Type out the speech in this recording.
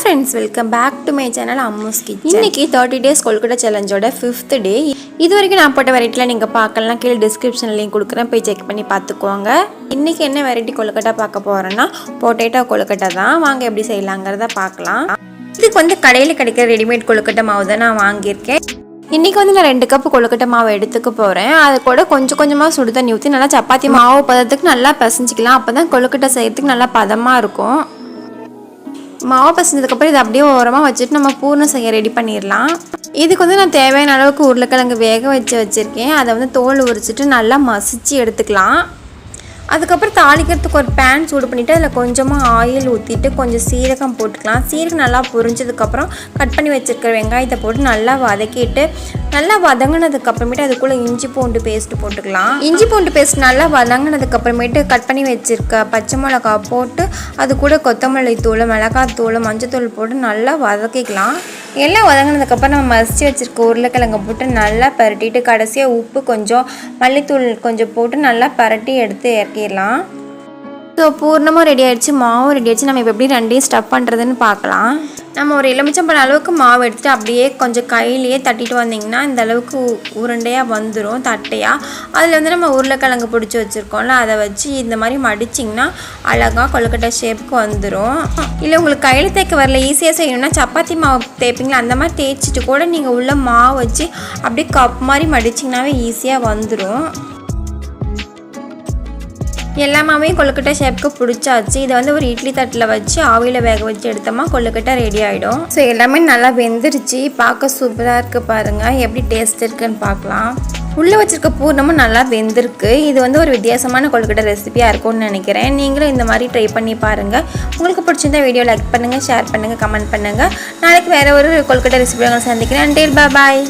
Friends, welcome back to my channel Ammu's kitchen. இன்னைக்கு 30 days கொழுக்கட்டை சேலஞ்சோட 5th டே. இது வரைக்கும் நான் போட்ட வெரைட்டிலாம் நீங்கள் பார்க்கலாம், கீழே டிஸ்கிரிப்ஷன் லிங்க் கொடுக்குறேன், போய் செக் பண்ணி பார்த்துக்கோங்க. இன்றைக்கி என்ன வெரைட்டி கொழுக்கட்டை பார்க்க போகிறேன்னா பொட்டேட்டோ கொழுக்கட்டை தான். வாங்க எப்படி செய்யலாங்கிறத பார்க்கலாம். இதுக்கு கடையில் கிடைக்கிற ரெடிமேட் கொழுக்கட்டை மாவு தான் நான் வாங்கியிருக்கேன். இன்றைக்கி நான் 2 கப் கொழுக்கட்டை மாவு எடுத்துக்க போகிறேன். அது கூட கொஞ்சம் கொஞ்சமாக சுடு தண்ணி ஊற்றி நல்லா சப்பாத்தி மாவு பதத்துக்கு நல்லா பிசைஞ்சிக்கலாம். அப்போ தான் கொழுக்கட்டை செய்யறதுக்கு நல்லா பதமாக இருக்கும். மாவு பசஞ்சதுக்கப்புறம் இதை அப்படியே ஓரமாக வச்சுட்டு நம்ம பூர்ணம் செய்ய ரெடி பண்ணிடலாம். இதுக்கு நான் தேவையான அளவுக்கு உருளைக்கிழங்கு வேக வச்சுருக்கேன். அதை தோல் உரிச்சிட்டு நல்லா மசிச்சு எடுத்துக்கலாம். அதுக்கப்புறம் தாளிக்கிறதுக்கு ஒரு பேன் சூடு பண்ணிவிட்டு அதில் கொஞ்சமாக ஆயில் ஊற்றிட்டு கொஞ்சம் சீரகம் போட்டுக்கலாம். சீரகம் நல்லா பொரிஞ்சதுக்கப்புறம் கட் பண்ணி வச்சுருக்கிற வெங்காயத்தை போட்டு நல்லா வதக்கிட்டு நல்லா வதங்கினதுக்கப்புறமேட்டு அதுக்குள்ளே இஞ்சி பூண்டு பேஸ்ட்டு போட்டுக்கலாம். இஞ்சி பூண்டு பேஸ்ட் நல்லா வதங்கினதுக்கப்புறமேட்டு கட் பண்ணி வச்சுருக்க பச்சை மிளகா போட்டு அது கூட கொத்தமல்லி தூள், மிளகாத்தூள், மஞ்சத்தூள் போட்டு நல்லா வதக்கிக்கலாம். எல்லாம் வதங்கினதுக்கப்புறம் நம்ம மசிச்சு வச்சுருக்க உருளைக்கிழங்கு போட்டு நல்லா பரட்டிட்டு கடைசியாக உப்பு கொஞ்சம் மல்லித்தூள் கொஞ்சம் போட்டு நல்லா பரட்டி எடுத்து இறக்கிடலாம். ஸோ பூர்ணமாக ரெடி ஆகிடுச்சு, மாவும் ரெடி ஆகிடுச்சு. நம்ம இப்போ எப்படி ரெண்டையும் ஸ்டஃப் பண்ணுறதுன்னு பார்க்கலாம். நம்ம ஒரு எலுமிச்சம்பழம் அளவுக்கு மாவு எடுத்துகிட்டு அப்படியே கொஞ்சம் கையிலேயே தட்டிட்டு வந்திங்கன்னா இந்த அளவுக்கு உருண்டையாக வந்துடும் தட்டையாக. அதில் நம்ம உருளைக்கிழங்கு பிடிச்சி வச்சுருக்கோம்ல, அதை வச்சு இந்த மாதிரி மடிச்சிங்கன்னா அழகாக கொழுக்கட்டை ஷேப்புக்கு வந்துடும். இல்லை உங்களுக்கு கையில் தேய்க்க வரல, ஈஸியாக செய்யணும்னா சப்பாத்தி மாவு தேய்ப்பீங்களா, அந்த மாதிரி தேய்ச்சிட்டு கூட நீங்கள் உள்ள மாவு வச்சு அப்படியே கப் மாதிரி மடிச்சிங்கனாவே ஈஸியாக வந்துடும். எல்லாமே கொழுக்கட்டை ஷேப்புக்கு பிடிச்சாச்சு. இதை ஒரு இட்லி தட்டில் வச்சு ஆவியில் வேக வச்சு எடுத்தோமா கொழுக்கட்டை ரெடி ஆகிடும். ஸோ எல்லாமே நல்லா வெந்துருச்சு, பார்க்க சூப்பராக இருக்குது. பாருங்கள் எப்படி டேஸ்ட் இருக்குன்னு பார்க்கலாம். உள்ளே வச்சுருக்க பூர்ணமும் நல்லா வெந்திருக்கு. இது ஒரு வித்தியாசமான கொழுக்கட்டை ரெசிபியாக இருக்கும்னு நினைக்கிறேன். நீங்களும் இந்த மாதிரி ட்ரை பண்ணி பாருங்கள். உங்களுக்கு பிடிச்சிருந்தா வீடியோ லைக் பண்ணுங்கள், ஷேர் பண்ணுங்கள், கமெண்ட் பண்ணுங்கள். நாளைக்கு வேறு ஒரு கொழுக்கட்டை ரெசிபி சந்திக்கிறேன். பாய்.